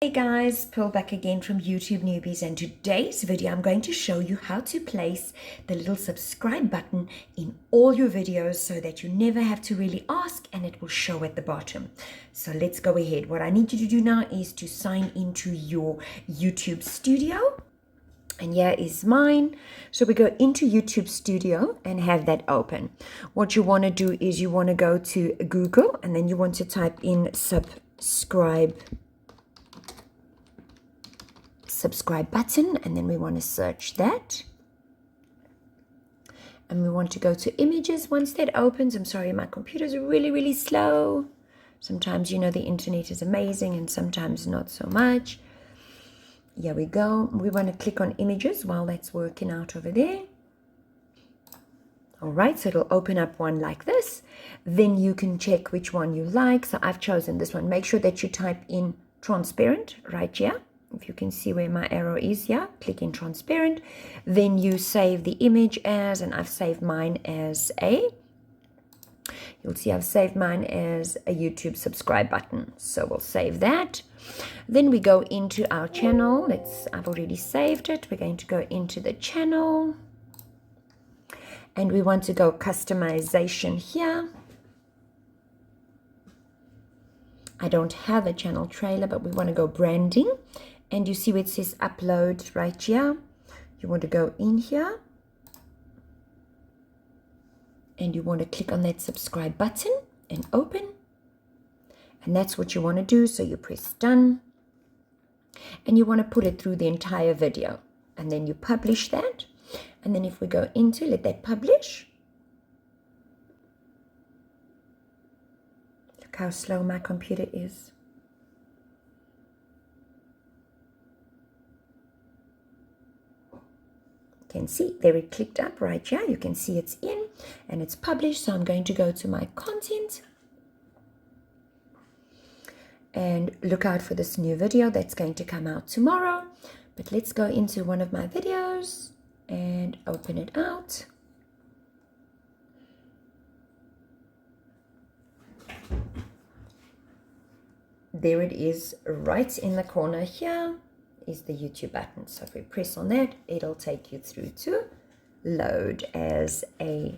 Hey guys, Pearl back again from YouTube Newbies, and today's video I'm going to show you how to place the little subscribe button in all your videos so that you never have to really ask and it will show at the bottom. So let's go ahead. What I need you to do now is to sign into your YouTube Studio, and here is mine. So we go into YouTube Studio and have that open. What you want to do is you want to go to Google and then you want to type in subscribe button, and then we want to search that, and we want to go to images. Once that opens, I'm sorry, my computer's really slow. Sometimes, you know, the internet is amazing and sometimes not so much. Here we go. We want to click on images while that's working out over there. All right, so it'll open up one like this. Then you can check which one you like. So I've chosen this one. Make sure that you type in transparent right here. If you can see where my arrow is here, click in transparent. Then you save the image as, and I've saved mine as you'll see I've saved mine as a YouTube subscribe button. So we'll save that. Then we go into our channel. I've already saved it. We're going to go into the channel. And we want to go customization here. I don't have a channel trailer, but we want to go branding. And you see where it says upload right here. You want to go in here. And you want to click on that subscribe button and open. And that's what you want to do. So you press done. And you want to put it through the entire video. And then you publish that. And then if we go into, let that publish. Look how slow my computer is. Can see there it clicked up right here. You can see it's in and it's published. So I'm going to go to my content and look out for this new video that's going to come out tomorrow. But let's go into one of my videos and open it out. There it is, right in the corner here is the YouTube button. So if we press on that, it'll take you through to load as a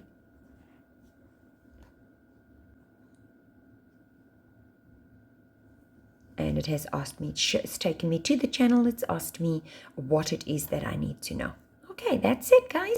and it has asked me, it's taken me to the channel. It's asked me what it is that I need to know. Okay, that's it, guys.